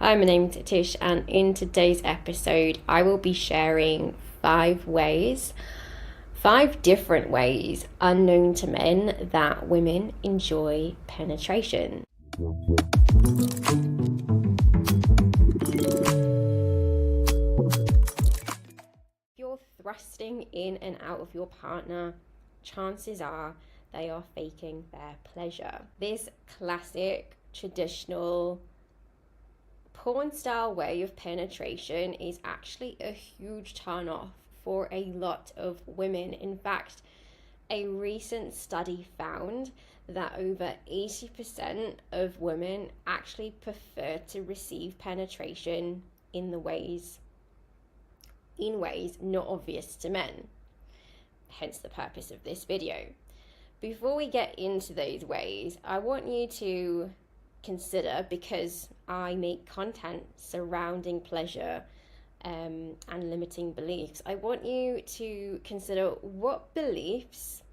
Hi, my name's Tish, and in today's episode, I will be sharing 5 different ways unknown to men that women enjoy penetration. If you're thrusting in and out of your partner, chances are they are faking their pleasure. This classic, traditional, porn-style way of penetration is actually a huge turn-off for a lot of women. In fact, a recent study found that over 80% of women actually prefer to receive penetration in ways not obvious to men. Hence the purpose of this video. Before we get into those ways, I want you to consider, because I make content surrounding pleasure and limiting beliefs, I want you to consider what beliefs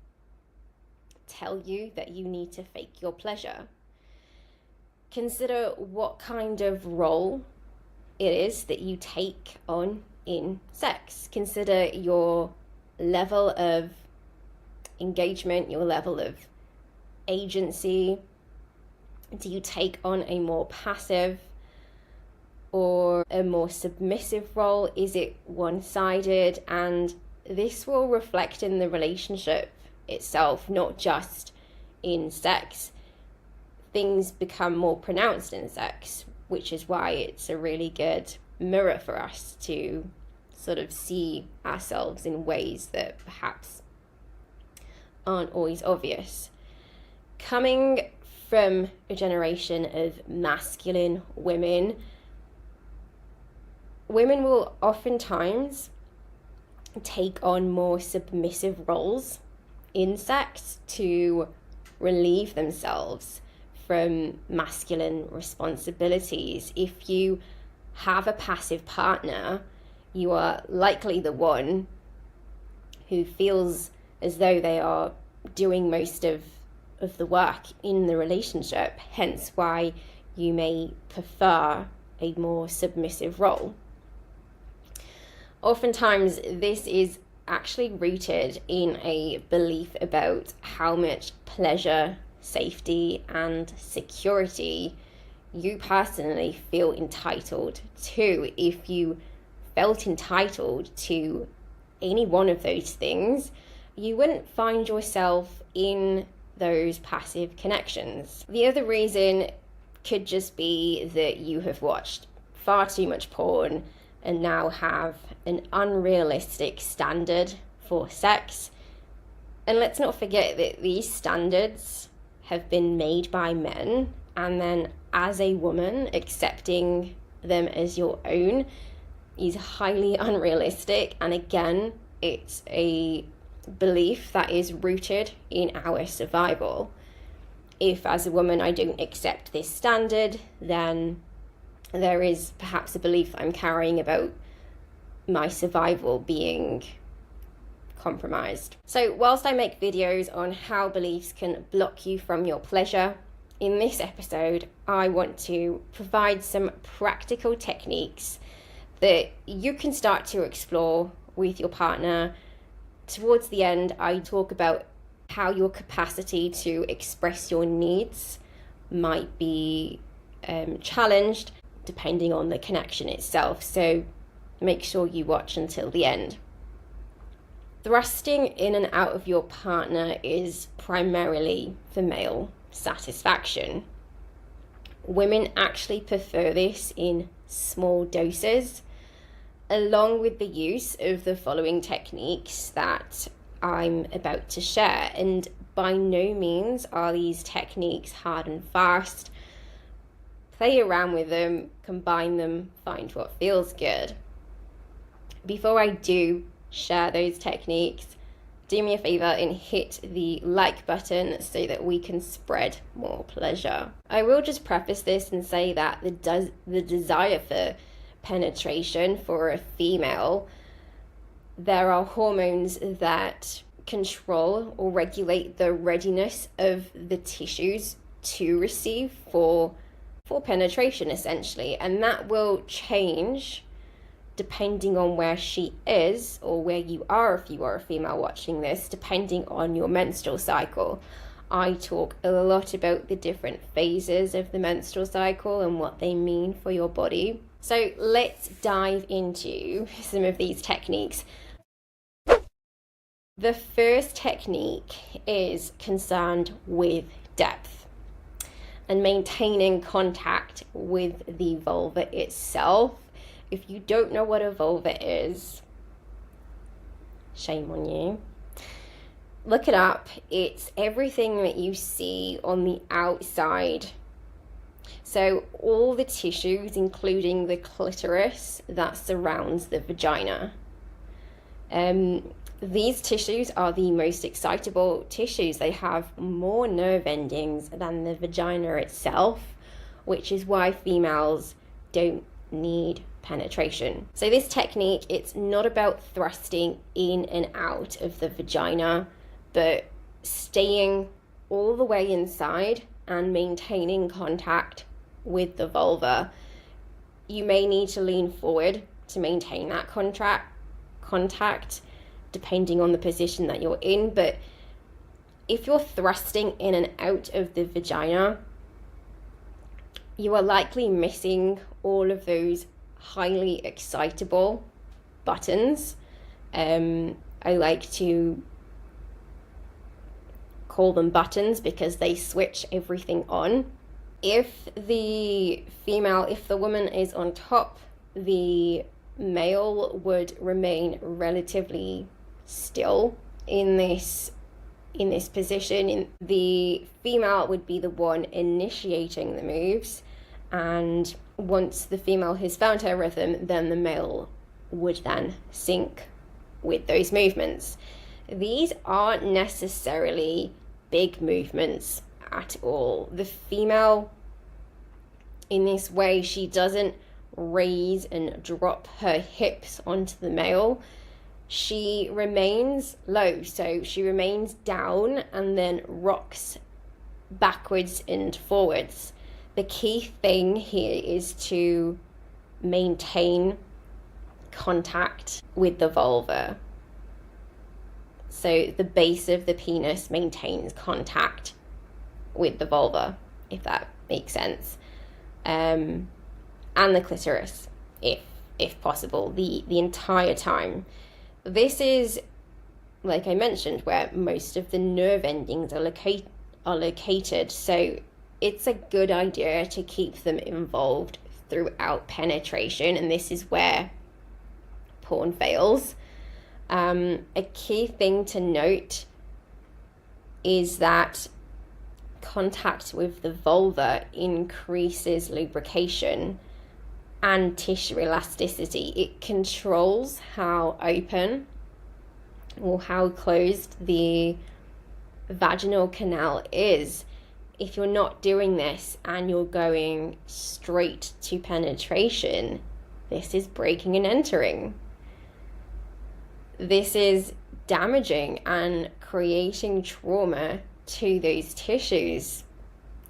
tell you that you need to fake your pleasure. Consider what kind of role it is that you take on in sex. Consider your level of engagement, your level of agency. Do you take on a more passive or a more submissive role? Is it one-sided? And this will reflect in the relationship itself, not just in sex. Things become more pronounced in sex, which is why it's a really good mirror for us to sort of see ourselves in ways that perhaps aren't always obvious. Coming from a generation of masculine women will oftentimes take on more submissive roles in sex to relieve themselves from masculine responsibilities. If you have a passive partner, you are likely the one who feels as though they are doing most of the work in the relationship, hence why you may prefer a more submissive role. Oftentimes, this is actually rooted in a belief about how much pleasure, safety, and security you personally feel entitled to. If you felt entitled to any one of those things, you wouldn't find yourself in those passive connections. The other reason could just be that you have watched far too much porn and now have an unrealistic standard for sex. And let's not forget that these standards have been made by men, and then as a woman, accepting them as your own is highly unrealistic. And again, it's a belief that is rooted in our survival. If as a woman I don't accept this standard, then there is perhaps a belief I'm carrying about my survival being compromised. So whilst I make videos on how beliefs can block you from your pleasure, in this episode I want to provide some practical techniques that you can start to explore with your partner. Towards the end, I talk about how your capacity to express your needs might be challenged depending on the connection itself. So make sure you watch until the end. Thrusting in and out of your partner is primarily for male satisfaction. Women actually prefer this in small doses, along with the use of the following techniques that I'm about to share. And by no means are these techniques hard and fast. Play around with them, combine them, find what feels good. Before I do share those techniques, do me a favor and hit the like button so that we can spread more pleasure. I will just preface this and say that the desire for penetration for a female, there are hormones that control or regulate the readiness of the tissues to receive for for penetration, essentially. And that will change depending on where she is, or where you are if you are a female watching this, depending on your menstrual cycle. I talk a lot about the different phases of the menstrual cycle and what they mean for your body. So let's dive into some of these techniques. The first technique is concerned with depth and maintaining contact with the vulva itself. If you don't know what a vulva is, shame on you. Look it up. It's everything that you see on the outside. So all the tissues, including the clitoris that surrounds the vagina. These tissues are the most excitable tissues. They have more nerve endings than the vagina itself, which is why females don't need penetration. So this technique, it's not about thrusting in and out of the vagina, but staying all the way inside and maintaining contact with the vulva. You may need to lean forward to maintain that contact, depending on the position that you're in. But if you're thrusting in and out of the vagina, you are likely missing all of those highly excitable buttons. I like to call them buttons because they switch everything on. If the woman is on top, the male would remain relatively still in this position. The female would be the one initiating the moves, and once the female has found her rhythm, then the male would then sync with those movements. These aren't necessarily big movements at all. The female, in this way, she doesn't raise and drop her hips onto the male. She remains low, so she remains down and then rocks backwards and forwards. The key thing here is to maintain contact with the vulva. So the base of the penis maintains contact with the vulva, if that makes sense. And the clitoris, if possible, the entire time. This is, like I mentioned, where most of the nerve endings are located, so it's a good idea to keep them involved throughout penetration, and this is where porn fails. A key thing to note is that contact with the vulva increases lubrication and tissue elasticity. It controls how open or how closed the vaginal canal is. If you're not doing this and you're going straight to penetration, this is breaking and entering. This is damaging and creating trauma to those tissues.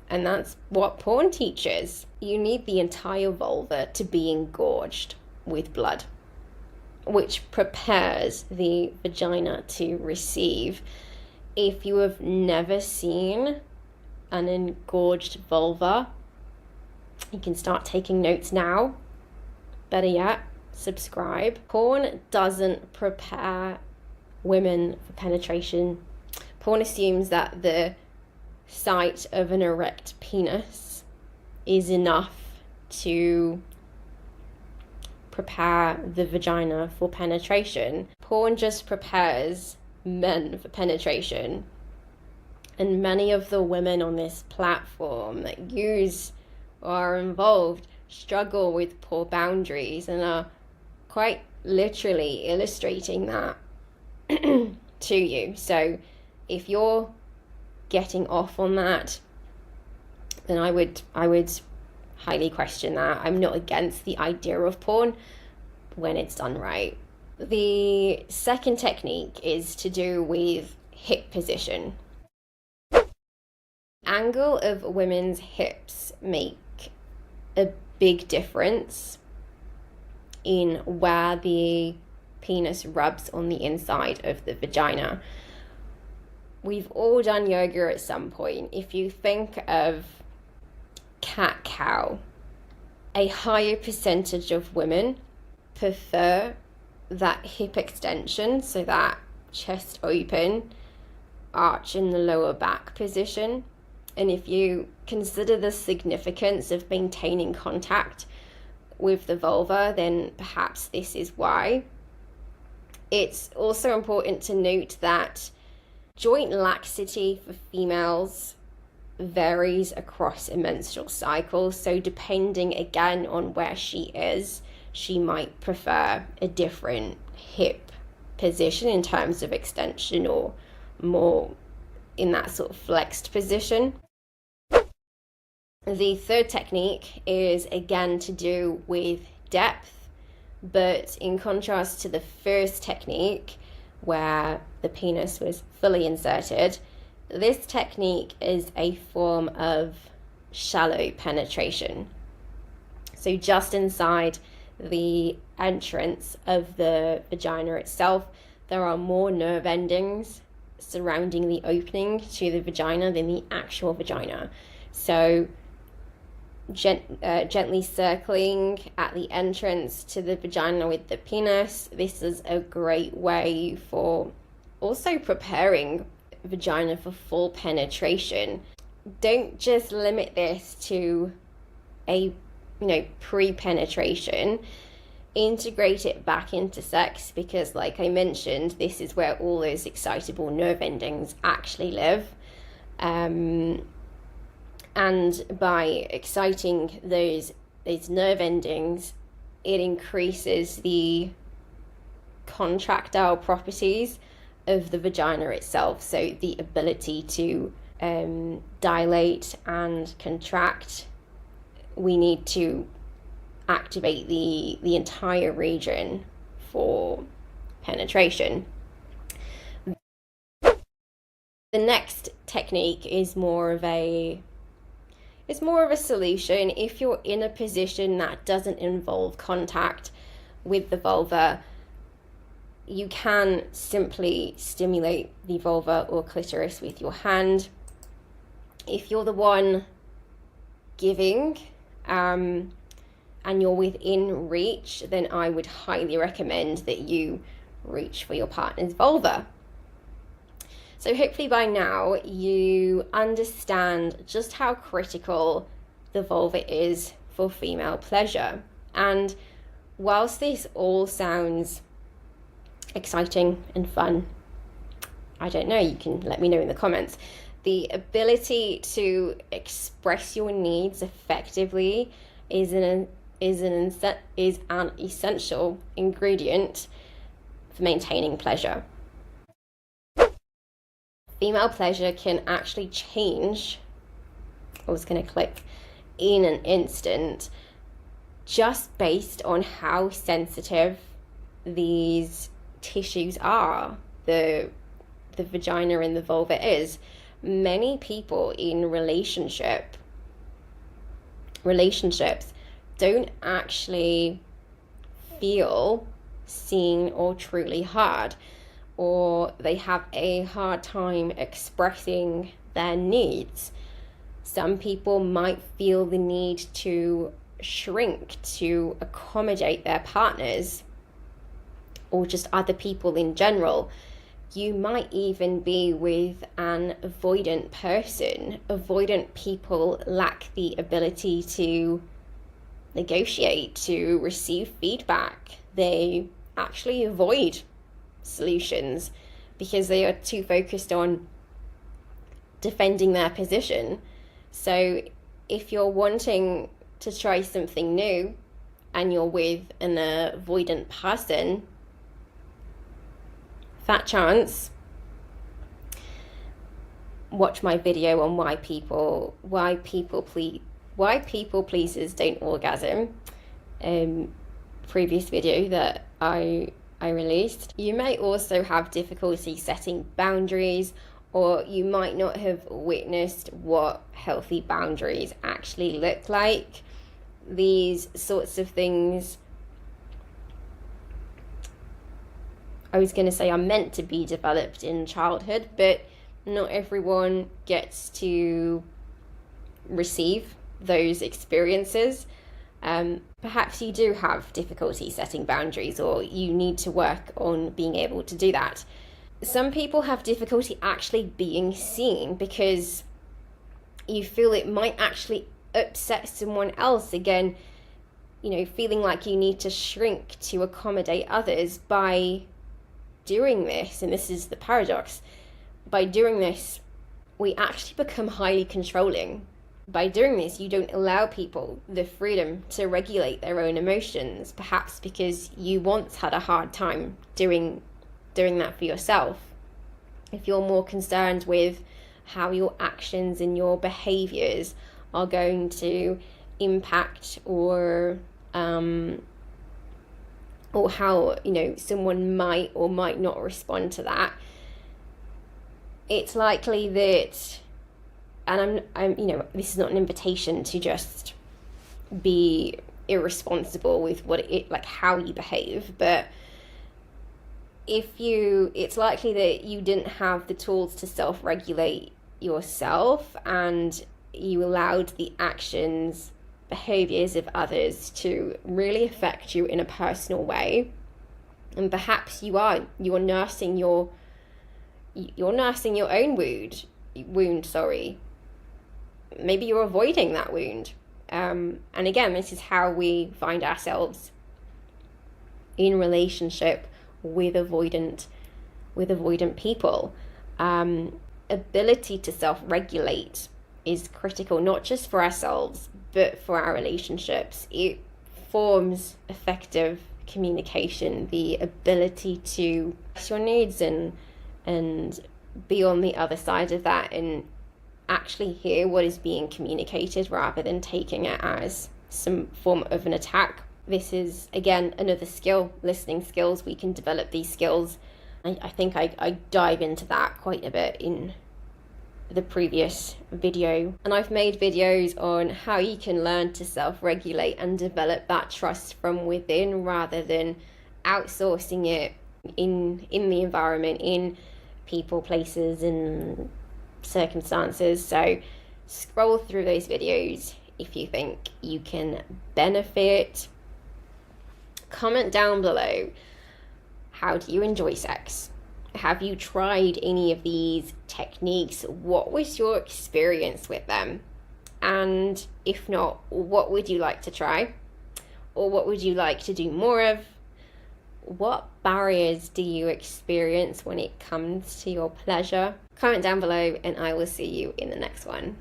And that's what porn teaches. You need the entire vulva to be engorged with blood, which prepares the vagina to receive. If you have never seen an engorged vulva, you can start taking notes now. Better yet, subscribe. Porn doesn't prepare women for penetration. Porn assumes that the sight of an erect penis is enough to prepare the vagina for penetration. Porn just prepares men for penetration. And many of the women on this platform that use or are involved struggle with poor boundaries and are quite literally illustrating that to you. So if you're getting off on that, then I would highly question that. I'm not against the idea of porn when it's done right. The second technique is to do with hip position. Angle of women's hips make a big difference in where the penis rubs on the inside of the vagina. We've all done yoga at some point. If you think of cat-cow, a higher percentage of women prefer that hip extension, so that chest open, arch in the lower back position. And if you consider the significance of maintaining contact with the vulva, then perhaps this is why. It's also important to note that joint laxity for females varies across a menstrual cycle. So depending again on where she is, she might prefer a different hip position in terms of extension, or more in that sort of flexed position. The third technique is again to do with depth, but in contrast to the first technique where the penis was fully inserted, this technique is a form of shallow penetration. So just inside the entrance of the vagina itself, there are more nerve endings surrounding the opening to the vagina than the actual vagina. So gently circling at the entrance to the vagina with the penis, this is a great way for also preparing vagina for full penetration. Don't just limit this to a pre-penetration. Integrate it back into sex, because like I mentioned, this is where all those excitable nerve endings actually live. And by exciting those nerve endings, it increases the contractile properties of the vagina itself. So the ability to dilate and contract, we need to activate the entire region for penetration. The next technique is more of a solution if you're in a position that doesn't involve contact with the vulva. You can simply stimulate the vulva or clitoris with your hand. If you're the one giving and you're within reach, then I would highly recommend that you reach for your partner's vulva. So hopefully by now you understand just how critical the vulva is for female pleasure. And whilst this all sounds exciting and fun, I don't know, you can let me know in the comments, the ability to express your needs effectively is an essential ingredient for maintaining pleasure. Female pleasure can actually change, I was going to click, in an instant, just based on how sensitive these tissues are, the vagina and the vulva is. Many people in relationships don't actually feel seen or truly heard, or they have a hard time expressing their needs. Some people might feel the need to shrink to accommodate their partners or just other people in general. You might even be with an avoidant person. Avoidant people lack the ability to negotiate, to receive feedback. They actually avoid solutions because they are too focused on defending their position. So if you're wanting to try something new and you're with an avoidant person, fat chance, watch my video on why people pleasers don't orgasm, previous video that I released. You may also have difficulty setting boundaries, or you might not have witnessed what healthy boundaries actually look like. these sorts of things, I was going to say, are meant to be developed in childhood, but not everyone gets to receive those experiences. Perhaps you do have difficulty setting boundaries, or you need to work on being able to do that. Some people have difficulty actually being seen because you feel it might actually upset someone else. Again, feeling like you need to shrink to accommodate others. By doing this, and this is the paradox, by doing this, we actually become highly controlling. By doing this, you don't allow people the freedom to regulate their own emotions, perhaps because you once had a hard time doing that for yourself. If you're more concerned with how your actions and your behaviors are going to impact, or how someone might or might not respond to that, it's likely that, and I'm this is not an invitation to just be irresponsible with how you behave, but it's likely that you didn't have the tools to self-regulate yourself, and you allowed the actions, behaviors of others to really affect you in a personal way. And perhaps you're nursing your own wound. Maybe you're avoiding that wound. And again, this is how we find ourselves in relationship with avoidant people. Ability to self-regulate is critical, not just for ourselves, but for our relationships. It forms effective communication, the ability to express your needs and be on the other side of that and actually hear what is being communicated rather than taking it as some form of an attack. This is, again, another skill, listening skills. We can develop these skills. I think I dive into that quite a bit in the previous video. And I've made videos on how you can learn to self-regulate and develop that trust from within rather than outsourcing it in the environment, in people, places, and circumstances. So scroll through those videos if you think you can benefit. Comment down below, how do you enjoy sex? Have you tried any of these techniques? What was your experience with them? And if not, what would you like to try? Or what would you like to do more of? What barriers do you experience when it comes to your pleasure? Comment down below and I will see you in the next one.